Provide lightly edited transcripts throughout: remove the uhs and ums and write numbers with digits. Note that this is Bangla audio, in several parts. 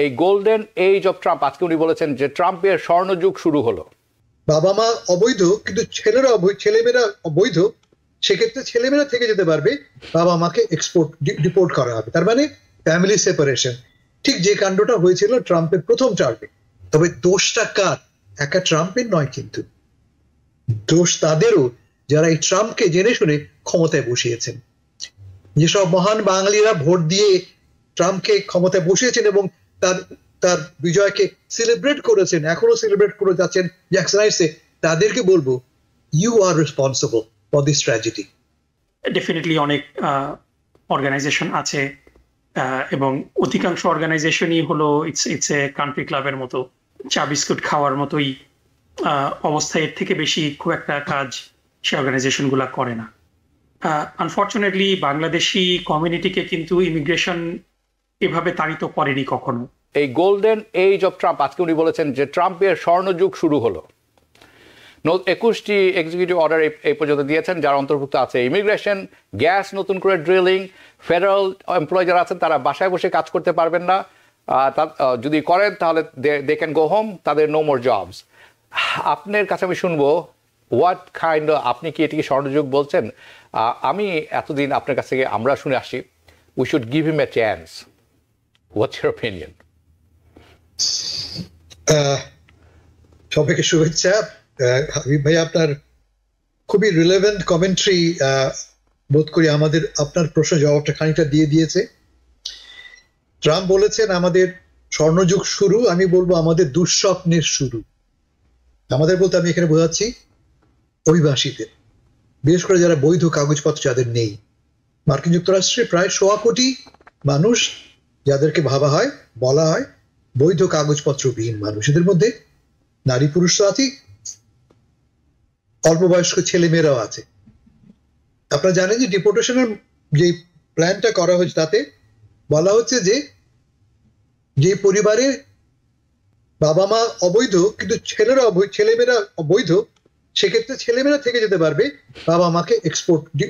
এই গোল্ডেন এজ অফ ট্রাম্প, আজকে উনি বলেছেন যে ট্রাম্পের স্বর্ণযুগ শুরু হলো। বাবা মা অবৈধ কিন্তু ছেলেমেয়েরা অবৈধ, সেক্ষেত্রে ছেলেমেয়েরা থেকে যেতে পারবে, বাবা মাকে ডিপোর্ট করা হবে। তার মানে ফ্যামিলি সেপারেশন, ঠিক যে কাণ্ডটা হয়েছিল ট্রাম্পের প্রথম টার্মে। তবে দোষটা কার? একা ট্রাম্পের নয়, কিন্তু দোষ তাদেরও যারা এই ট্রাম্পকে জেনে শুনে ক্ষমতায় বসিয়েছেন। যেসব মহান বাঙালিরা ভোট দিয়ে ট্রাম্পকে ক্ষমতায় বসিয়েছেন এবং তার বিজয়কে সেলিব্রেট করেছেন, এখনো সেলিব্রেট করে যাচ্ছেন জ্যাকসন হাইটসে, তাদেরকে বলবো you are responsible for this tragedy. Definitely অনেক অর্গানাইজেশন আছে এবং অধিকাংশ অর্গানাইজেশনই হলো ইটস এ কান্ট্রি ক্লাবের মতো, চা বিস্কুট খাওয়ার মতোই অবস্থা। এর থেকে বেশি খুব একটা কাজ সে অর্গানাইজেশনগুলো করে না। আনফর্চুনেটলি বাংলাদেশি কমিউনিটিকে কিন্তু ইমিগ্রেশন এভাবে তাড়িত করেনি কখনো। এই গোল্ডেন এজ অফ ট্রাম্প, আজকে উনি বলেছেন যে ট্রাম্পের স্বর্ণযুগ শুরু হলো। 21টি এক্সিকিউটিভ অর্ডার এই পর্যন্ত দিয়েছেন, যার অন্তর্ভুক্ত আছে ইমিগ্রেশন, গ্যাস নতুন করে ড্রিলিং, ফেডারেল এমপ্লয়ি যারা আছেন তারা বাসায় বসে কাজ করতে পারবেন না, যদি করেন তাহলে দে ক্যান গো হোম, তাদের নো মোর জবস। আপনার কাছে আমি শুনবো হোয়াট কাইন্ড, আপনি কি এটিকে স্বর্ণযুগ বলছেন? আমি এতদিন আপনার কাছ থেকে আমরা শুনে আসি we should give him A chance. What's your opinion? সবাইকে শুভেচ্ছা। হাবিব ভাই, আপনার খুবই রিলেভেন্ট কমেন্ট্রি বোধ করি আপনার প্রশ্ন জবাবটা খানিকটা দিয়ে দিয়েছে। ট্রাম্প বলেছেন আমাদের স্বর্ণযুগ শুরু, আমি বলবো আমাদের দুঃস্বপ্নের শুরু। আমাদের বলতে আমি এখানে বোঝাচ্ছি অভিবাসীদের, বিশেষ করে যারা বৈধ কাগজপত্র যাদের নেই। মার্কিন যুক্তরাষ্ট্রে প্রায় 1.25 কোটি মানুষ যাদেরকে ভাবা হয়, বলা হয় বৈধ কাগজপত্রবিহীন মানুষ। এদের মধ্যে নারী পুরুষ তো আছে, অল্প বয়স্ক ছেলে মেয়েরাও আছে। আপনারা জানেন যে ডিপোর্টেশনের যে প্ল্যানটা করা হয়েছে তাতে বলা হচ্ছে যে পরিবারের বাবা মা অবৈধ কিন্তু ছেলেমেয়েরা অবৈধ, সেক্ষেত্রে ছেলেমেয়েরা থেকে যেতে পারবে, বাবা মাকে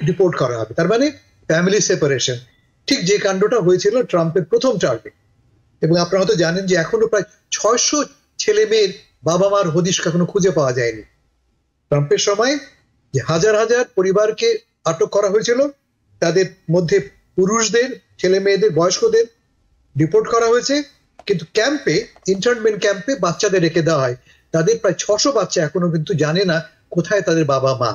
ডিপোর্ট করা হবে। তার মানে ফ্যামিলি সেপারেশন, ঠিক যে কাণ্ডটা হয়েছিল ট্রাম্পের প্রথম টার্মে। এবং আপনারা হয়তো জানেন যে এখনো প্রায় 600 ছেলে মেয়ের বাবা মার হদিশ এখনো খুঁজে পাওয়া যায়নি। ট্রাম্পের সময় যে হাজার হাজার পরিবারকে আটক করা হয়েছিল, তাদের মধ্যে পুরুষদের, ছেলে মেয়েদের, বয়স্কদের ডিপোর্ট করা হয়েছে, কিন্তু ক্যাম্পে, ইন্টার্নমেন্ট ক্যাম্পে বাচ্চাদের রেখে দেওয়া হয়। তাদের প্রায় 600 বাচ্চা এখনো কিন্তু জানে না কোথায় তাদের বাবা মা।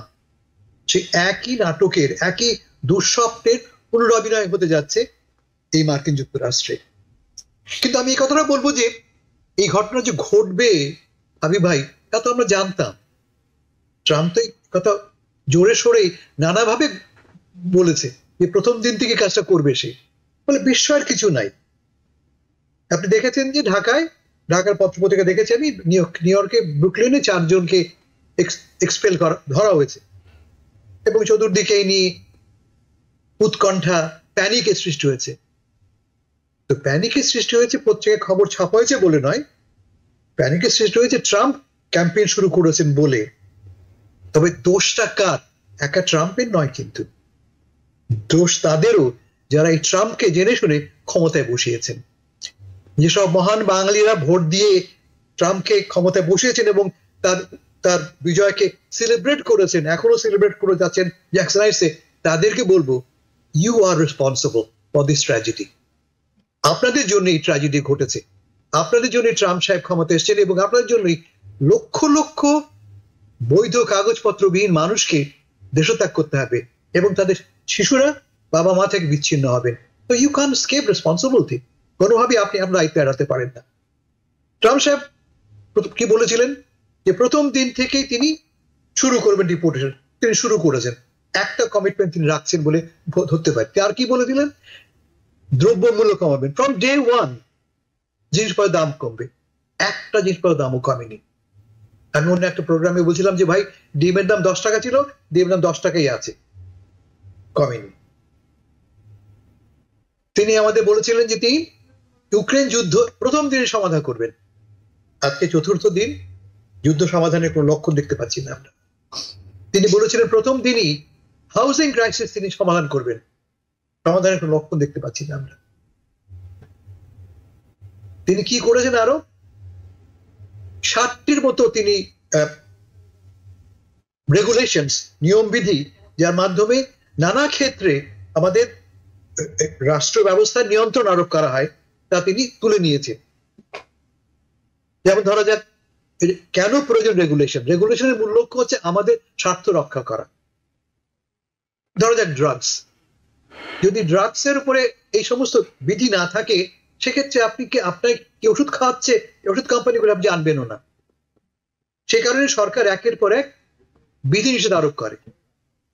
সে একই নাটকের, একই দুঃস্বপ্নের পুনরাভিনয় হতে যাচ্ছে এই মার্কিন যুক্তরাষ্ট্রে। কিন্তু আমি এই কথাটা বলবো যে এই ঘটনা যে ঘটবে হাবিব ভাই, তা তো আমরা জানতাম। ট্রাম্প তো এই কথা জোরে সোরে নানাভাবে বলেছে যে প্রথম দিন থেকে কাজটা করবে সে, বলে বিস্ময়ের কিছু নাই। আপনি দেখেছেন যে ঢাকার পত্রপত্রিকা দেখেছেন, নিউ ইয়র্কে ব্রুকলিনে 4 জনকে এক্সপেল ধরা হয়েছে এবং চতুর্দিকে এই নিয়ে উৎকণ্ঠা, প্যানিকের সৃষ্টি হয়েছে। তো প্যানিকের সৃষ্টি হয়েছে পত্রিকায় খবর ছাপা হয়েছে বলে নয়, প্যানিকের সৃষ্টি হয়েছে ট্রাম্প ক্যাম্পেইন শুরু করেছেন বলে। তবে দোষটা কার? একা ট্রাম্পের নয়, কিন্তু দোষ তাদেরও যারা এই ট্রাম্পকে জেনে শুনে ক্ষমতায় বসিয়েছেন। যেসব মহান বাঙালিরা ভোট দিয়ে ট্রাম্পকে ক্ষমতায় বসিয়েছেন এবং তার বিজয়কে সেলিব্রেট করেছেন, এখনো সেলিব্রেট করে যাচ্ছেন জ্যাকসন হাইটসে, তাদেরকে বলবো you are responsible for this tragedy. আপনাদের জন্য এই ট্র্যাজেডি ঘটেছে, আপনাদের জন্য ট্রাম্প সাহেব ক্ষমতা এসেছেন এবং আপনাদের জন্যই লক্ষ লক্ষ বৈধ কাগজপত্রবিহীন মানুষকে দেশত্যাগ করতে হবে এবং তাদের শিশুরা বাবা মা থেকে বিচ্ছিন্ন হবেন। তো ইউ ক্যান স্কেপ রেসপন্সিবিলিটি, কোনোভাবেই আপনি আপনার দায়িত্ব এড়াতে পারেন না। ট্রাম্প সাহেব কি বলেছিলেন যে প্রথম দিন থেকেই তিনি শুরু করবেন ডিপোর্টেশন, তিনি শুরু করেছেন। একটা কমিটমেন্ট তিনি রাখছেন বলে ধরতে পারি। আর কি বলে দিলেন? দ্রব্যমূল্য কমাবেন। ফ্রম ডে 1 জিনিসপত্রের দাম কমবে, একটা জিনিসপত্রের দামও কমেনি। আমি অন্য একটা প্রোগ্রামে বলছিলাম যে ভাই ডিমের দাম 10 টাকা ছিল, ডিমের দাম 10 টাকাই আছে, কমেনি। তিনি আমাদের বলেছিলেন যে তিনি ইউক্রেন যুদ্ধ প্রথম দিনে সমাধান করবেন। আজকে 4র্থ দিন, যুদ্ধ সমাধানের কোনো লক্ষণ দেখতে পাচ্ছি না আমরা। তিনি বলেছিলেন প্রথম দিনই হাউজিং ক্রাইসিস তিনি সমাধান করবেন, সমাধানের কোনো লক্ষণ দেখতে পাচ্ছি না আমরা। তিনি কি করেছেন, আরো 60টির মতো তিনি রেগুলেশনস, নিয়মবিধি, যার মাধ্যমে নানা ক্ষেত্রে আমাদের রাষ্ট্র ব্যবস্থার নিয়ন্ত্রণ আরোপ করা হয়, তা তিনি তুলে নিয়েছেন। যেমন ধরা যাক, কেন প্রয়োজন রেগুলেশন? রেগুলেশনের মূল লক্ষ্য হচ্ছে আমাদের স্বার্থ রক্ষা করা। ধরা যাক ড্রাগস, যদি ড্রাগসের উপরে এই সমস্ত বিধি না থাকে, সেক্ষেত্রে আপনার কি ওষুধ খাওয়াচ্ছে, ওষুধ কোম্পানিগুলো আপনি আনবেনও না। সে কারণে সরকার একের পর এক বিধি নিষেধ আরোপ করে।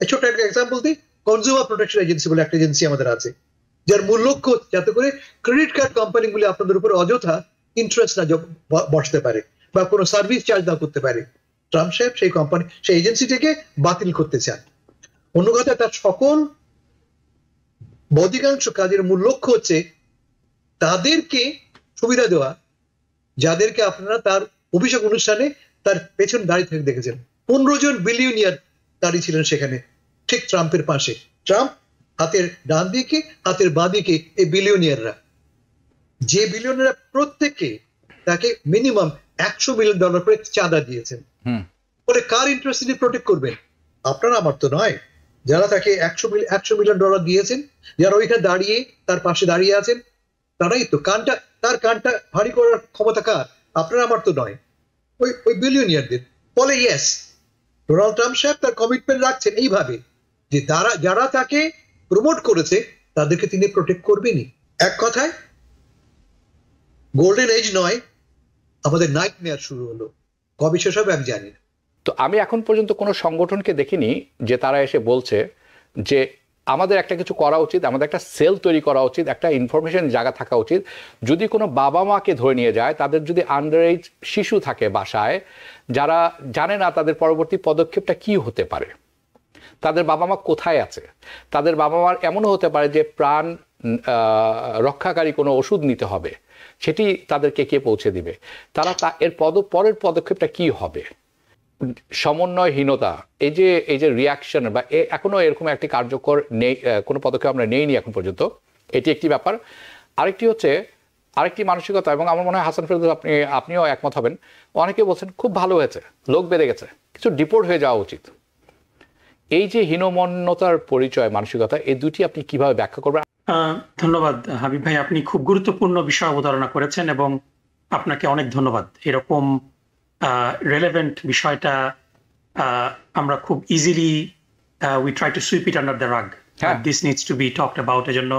ছোট্ট একটা এক্সাম্পল দিই, কনজিউমার প্রোটেকশন এজেন্সি বলে একটা এজেন্সি আমাদের আছে, যার মূল লক্ষ্য যাতে করে ক্রেডিট কার্ড কোম্পানিগুলি আপনাদের উপর অযথা ইন্টারেস্ট না বসতে পারে বা কোনো সার্ভিস চার্জ না করতে পারে। ট্রাম্প সাহেব সেই এজেন্সিটাকে বাতিল করতে চান। অন্য কথা, তার সকল অধিকাংশ কাজের মূল লক্ষ্য হচ্ছে তাদেরকে সুবিধা দেওয়া, যাদেরকে আপনারা তার অভিষেক অনুষ্ঠানে তার পেছন দাঁড়িয়ে থেকে দেখেছেন। 15 জন বিলিয়নিয়ার দাঁড়িয়ে ছিলেন সেখানে, ঠিক ট্রাম্পের পাশে। ট্রাম্প হাতের ডান দিকে, হাতের বাঁ দিকে এই বিলিয়নিয়াররা, যে বিলিয়নিয়াররা প্রত্যেকে তাকে মিনিমাম $100 মিলিয়ন করে চাঁদা দিয়েছেন। বলে কার ইন্টারেস্ট তিনি প্রোটেক্ট করবেন? আপনারা, আমার তো নয়। যারা তাকে $100 মিলিয়ন দিয়েছেন, যারা ওইখানে দাঁড়িয়ে তার পাশে দাঁড়িয়ে আছেন, তারাই তো তার কানটা ভারী করার ক্ষমতা কার? আপনারা, আমার তো নয়, ওই বিলিয়নিয়ারদের। ফলে ইয়েস, ডোনাল্ড ট্রাম্প সাহেব তার কমিটমেন্ট রাখছেন এইভাবে যে যারা তাকে প্রমোট করেছে তাদেরকে তিনি প্রোটেক্ট করবেনই। এক কথায় গোল্ডেন এজ নয়, আমাদের নাইটমেয়ার শুরু হলো। কবে শেষ হবে আমি জানি না। তো আমি এখন পর্যন্ত কোনো সংগঠনকে দেখিনি যে তারা এসে বলছে যে আমাদের একটা কিছু করা উচিত, আমাদের একটা সেল তৈরি করা উচিত, একটা ইনফরমেশন জায়গা থাকা উচিত। যদি কোনো বাবা মাকে ধরে নিয়ে যায়, তাদের যদি আন্ডার এজ শিশু থাকে বাসায়, যারা জানে না তাদের পরবর্তী পদক্ষেপটা কি হতে পারে, তাদের বাবা মা কোথায় আছে, তাদের বাবা মার এমনও হতে পারে যে প্রাণ রক্ষাকারী কোনো ওষুধ নিতে হবে, সেটি তাদেরকে কে পৌঁছে দিবে, তারা এর পরের পদক্ষেপটা কি হবে? সমন্বয়হীনতা, এই যে রিয়াকশন বা এখনো এরকম একটি কার্যকর নেই, কোনো পদক্ষেপ আমরা নেইনি এখন পর্যন্ত, এটি একটি ব্যাপার। আরেকটি মানসিকতা, এবং আমার মনে হয় হাসান ফেরদৌস আপনিও একমত হবেন, অনেকে বলছেন খুব ভালো হয়েছে, লোক বেড়ে গেছে, কিছু ডিপোর্ট হয়ে যাওয়া উচিত। এই যে হীনমন্যতার পরিচয়, মানসিকতা, এই দুটি আপনি কিভাবে ব্যাখ্যা করবেন? ধন্যবাদ হাবিব ভাই, আপনি খুব গুরুত্বপূর্ণ বিষয় অবতারণা করেছেন এবং আপনাকে অনেক ধন্যবাদ। এরকম রেলেভেন্ট বিষয়টা আমরা খুব easily we try to sweep it under the rug, this needs to be talked about. এজন্য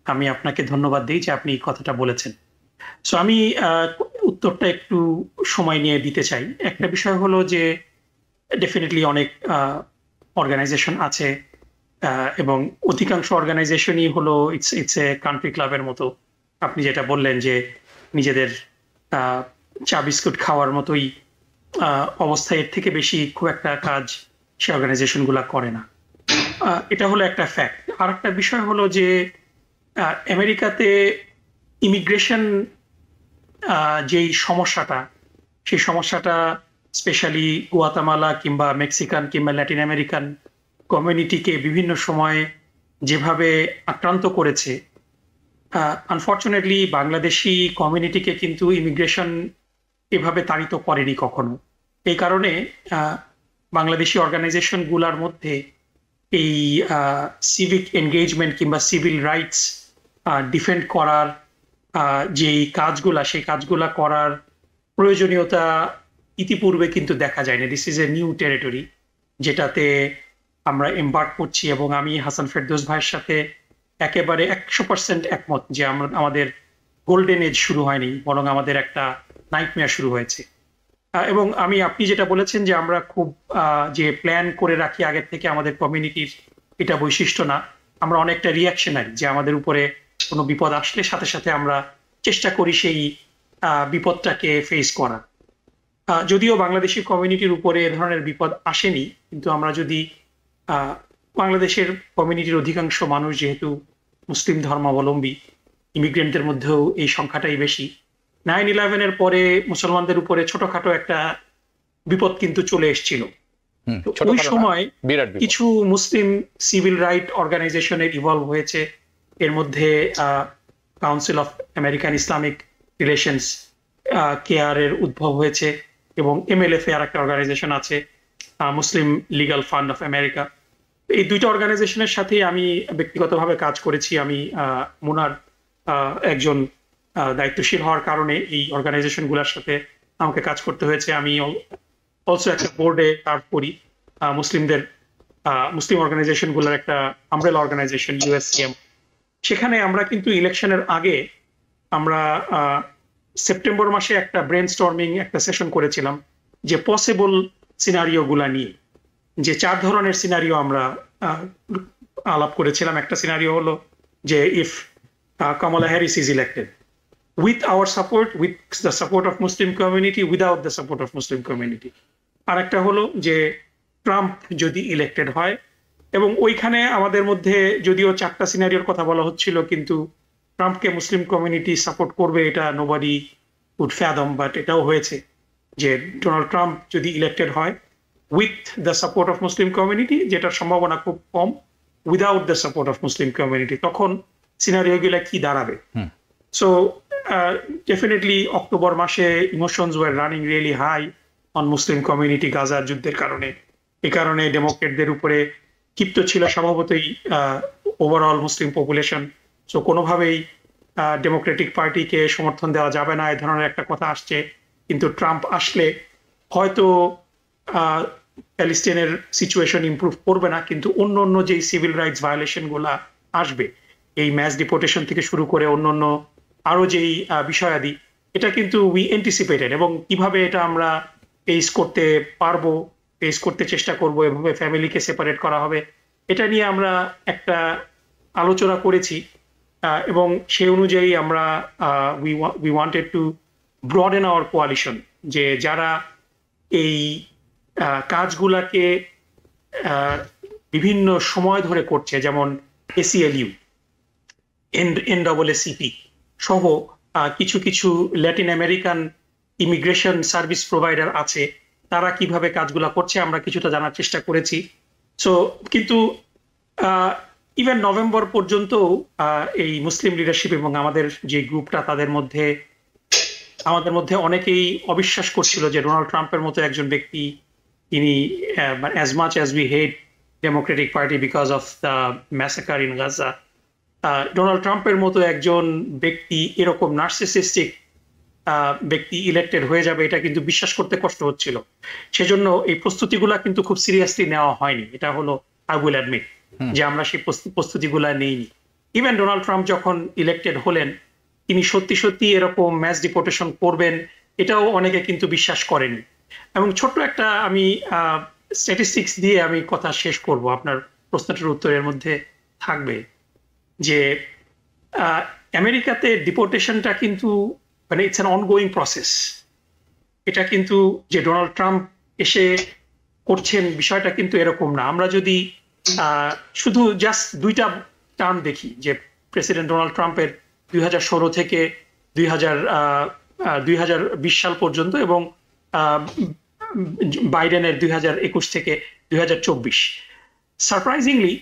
আমি আপনাকে ধন্যবাদ দিই যে আপনি এই কথাটা বলেছেন। সো আমি উত্তরটা একটু সময় নিয়ে দিতে চাই। একটা বিষয় হলো যে ডেফিনেটলি অনেক অর্গানাইজেশন আছে এবং অধিকাংশ অর্গানাইজেশনই হলো ইটস এ কান্ট্রি ক্লাবের মতো। আপনি যেটা বললেন যে নিজেদের চা বিস্কুট খাওয়ার মতোই অবস্থায়, এর থেকে বেশি খুব একটা কাজ সে অর্গানাইজেশনগুলো করে না। এটা হলো একটা ফ্যাক্ট। আর একটা বিষয় হলো যে আমেরিকাতে ইমিগ্রেশন যেই সমস্যাটা, সেই সমস্যাটা স্পেশালি গুয়াতামালা কিংবা মেক্সিকান কিংবা ল্যাটিন আমেরিকান কমিউনিটিকে বিভিন্ন সময়ে যেভাবে আক্রান্ত করেছে, আনফর্চুনেটলি বাংলাদেশি কমিউনিটিকে কিন্তু ইমিগ্রেশন এভাবে তাড়িত করেনি কখনো। এই কারণে বাংলাদেশি অর্গানাইজেশনগুলোর মধ্যে এই সিভিক এনগেজমেন্ট কিংবা সিভিল রাইটস ডিফেন্ড করার যেই কাজগুলা, সেই কাজগুলা করার প্রয়োজনীয়তা ইতিপূর্বে কিন্তু দেখা যায়নি। This is a new territory যেটাতে আমরা এম্বার্ক করছি, এবং আমি হাসান ফেরদৌস ভাইয়ের সাথে একেবারে 100% একমত যে আমাদের গোল্ডেন এজ শুরু হয়নি, বরং আমাদের একটা নাইটমেয়ার শুরু হয়েছে। এবং আপনি যেটা বলেছেন যে আমরা খুব যে প্ল্যান করে রাখি আগের থেকে, আমাদের কমিউনিটির এটা বৈশিষ্ট্য না। আমরা অনেকটা রিয়াকশনারি, যে আমাদের উপরে কোনো বিপদ আসলে সাথে সাথে আমরা চেষ্টা করি সেই বিপদটাকে ফেস করা। যদিও বাংলাদেশি কমিউনিটির উপরে এ ধরনের বিপদ আসেনি, কিন্তু আমরা যদি বাংলাদেশের কমিউনিটির অধিকাংশ মানুষ যেহেতু মুসলিম ধর্মাবলম্বী, ইমিগ্রেন্টদের মধ্যেও এই সংখ্যাটাই বেশি। 9/11-এর পরে মুসলমানদের উপরে ছোটখাটো একটা বিপদ কিন্তু চলে এসেছিল। ওই সময় কিছু মুসলিম সিভিল রাইট অর্গানাইজেশনের ইভলভ হয়েছে, এর মধ্যে council of American Islamic relations care এর উদ্ভব হয়েছে, এবং MLFA আর একটা অর্গানাইজেশন আছে, মুসলিম লিগাল ফান্ড অফ আমেরিকা। এই দুইটা অর্গানাইজেশনের সাথে আমি ব্যক্তিগতভাবে কাজ করেছি। আমি মুনার একজন দায়িত্বশীল হওয়ার কারণে এই অর্গানাইজেশনগুলোর সাথে আমাকে কাজ করতে হয়েছে। আমি অলসো একটা বোর্ডে কাজ করি, মুসলিম অর্গানাইজেশনগুলোর একটা আমব্রেলা অর্গানাইজেশন USCM। সেখানে আমরা কিন্তু ইলেকশনের আগে আমরা সেপ্টেম্বর মাসে একটা ব্রেনস্টর্মিং একটা সেশন করেছিলাম, যে পসিবল সিনারিও গুলা নিয়ে, যে 4 ধরনের সিনারিও আমরা আলাপ করেছিলাম। একটা সিনারিও হলো যে if Kamala Harris is elected with our support, with the support of Muslim community, without the support of Muslim community. আর একটা হলো যে ট্রাম্প যদি ইলেক্টেড হয়, এবং ওইখানে আমাদের মধ্যে যদিও 4টা সিনারিওর কথা বলা হচ্ছিল, কিন্তু ট্রাম্পকে মুসলিম কমিউনিটি সাপোর্ট করবে এটা নোবডি উড ফ্যাদম, বাট এটাও হয়েছে যে ডোনাল্ড ট্রাম্প যদি ইলেক্টেড হয় with the support of Muslim community, যেটার সম্ভাবনা খুব কম, without the support of Muslim community, তখন সিনারিওগুলো কি দাঁড়াবে। সো ডেফিনেটলি অক্টোবর মাসে emotions were running really high on Muslim community গাজার যুদ্ধের কারণে। এই কারণে ডেমোক্রেটদের উপরে ক্ষিপ্ত ছিল স্বভাবতই ওভারঅল মুসলিম পপুলেশন। সো কোনোভাবেই ডেমোক্রেটিক পার্টিকে সমর্থন দেওয়া যাবে না, এই ধরনের একটা কথা আসছে। কিন্তু ট্রাম্প আসলে হয়তো প্যালেস্টাইনের সিচুয়েশন ইমপ্রুভ করবে না, কিন্তু অন্য যেই সিভিল রাইটস ভায়োলেশন গুলা আসবে, এই ম্যাস ডিপোর্টেশন থেকে শুরু করে অন্য আরো যেই বিষয়াদি, এটা কিন্তু উই অ্যান্টিসিপেটেড, এবং কিভাবে এটা আমরা পেস করতে পারবো, পেস করতে চেষ্টা করবো, এভাবে ফ্যামিলিকে সেপারেট করা হবে, এটা নিয়ে আমরা একটা আলোচনা করেছি। এবং সেই অনুযায়ী আমরা we wanted to broaden our coalition, যে যারা এই কাজগুলাকে বিভিন্ন সময় ধরে করছে, যেমন ACLU, NAACP সহ কিছু Latin American immigration service provider আছে, তারা কিভাবে কাজগুলা করছে আমরা কিছুটা জানার চেষ্টা করেছি। সো কিন্তু ইভেন নভেম্বর পর্যন্ত এই মুসলিম লিডারশিপ এবং আমাদের যে গ্রুপটা, আমাদের মধ্যে অনেকেই অবিশ্বাস করছিল যে ডোনাল্ড ট্রাম্পের মতো একজন ব্যক্তি, তিনি as much as we hate Democratic Party because of the massacre in Gaza, Donald ট্রাম্পের মতো একজন ব্যক্তি, এরকম নার্সিসিস্টিক ব্যক্তি ইলেক্টেড হয়ে যাবে, এটা কিন্তু বিশ্বাস করতে কষ্ট হচ্ছিল। সেজন্য এই প্রস্তুতিগুলা কিন্তু খুব সিরিয়াসলি নেওয়া হয়নি। এটা হলো আই উইল অ্যাডমিট যে আমরা সেই প্রস্তুতিগুলা নেইনি। ইভেন ডোনাল্ড ট্রাম্প যখন ইলেক্টেড হলেন, তিনি সত্যি এরকম ম্যাস ডিপোর্টেশন করবেন, এটাও অনেকে কিন্তু বিশ্বাস করেনি। এবং ছোট্ট একটা আমি স্ট্যাটিস্টিক্স দিয়ে আমি কথা শেষ করব, আপনার প্রশ্নটার উত্তরের মধ্যে থাকবে যে আমেরিকাতে ডিপোর্টেশনটা কিন্তু মানে ইটস অ্যান অনগোয়িং প্রসেস। এটা কিন্তু যে ডোনাল্ড ট্রাম্প এসে করছেন বিষয়টা কিন্তু এরকম না। আমরা যদি শুধু জাস্ট 2টা টার্ম দেখি, যে প্রেসিডেন্ট ডোনাল্ড ট্রাম্পের 2016 থেকে 2020 সাল পর্যন্ত, এবং বাইডেনের 2021 থেকে 2024, সারপ্রাইজিংলি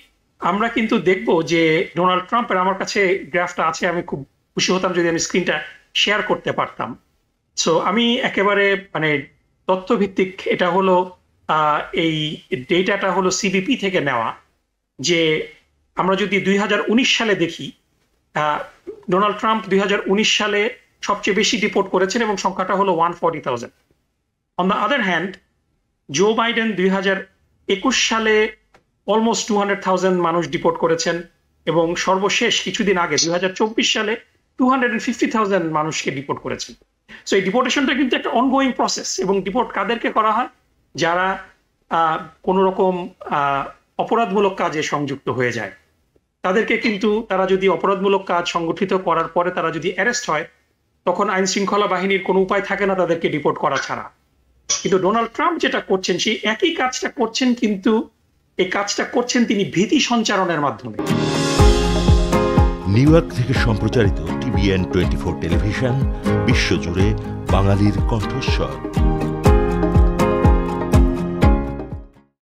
আমরা কিন্তু দেখব যে ডোনাল্ড ট্রাম্পের, আমার কাছে গ্রাফটা আছে, আমি খুব খুশি হতাম যদি আমি স্ক্রিনটা শেয়ার করতে পারতাম। সো আমি একেবারে মানে তথ্যভিত্তিক, এটা হলো এই ডেটাটা হলো CBP থেকে নেওয়া, যে আমরা যদি 2019 সালে দেখি, ডোনাল্ড ট্রাম্প 2019 সালে সবচেয়ে বেশি ডিপোর্ট করেছেন এবং সংখ্যাটা হলো 140,000। On the other hand Joe Biden 2021 সালে অলমোস্ট 200,000 মানুষ ডিপোর্ট করেছেন, এবং সর্বশেষ কিছুদিন আগে 2024 সালে 250,000 মানুষকে ডিপোর্ট করেছেন। সো এই ডিপোর্টেশনটা কিন্তু একটা অনগোয়িং প্রসেস, এবং ডিপোর্ট কাদেরকে করা হয়? যারা কোনো রকম অপরাধমূলক কাজে সংযুক্ত হয়ে যায় তাদেরকে, কিন্তু তারা যদি অপরাধমূলক কাজ সংগঠিত করার পরে তারা যদি অ্যারেস্ট হয়, তখন আইন শৃঙ্খলা বাহিনীর কোনো উপায় থাকে না তাদেরকে ডিপোর্ট করা ছাড়া। কিন্তু ডোনাল্ড ট্রাম্প যেটা করছেন, সেই একই কাজটা করছেন, কিন্তু এই কাজটা করছেন তিনি ভীতি সঞ্চারণের মাধ্যমে। নিউ ইয়র্ক থেকে সম্প্রচারিত TVN 24 টেলিভিশন, বিশ্বজুড়ে বাঙালির কণ্ঠস্বর।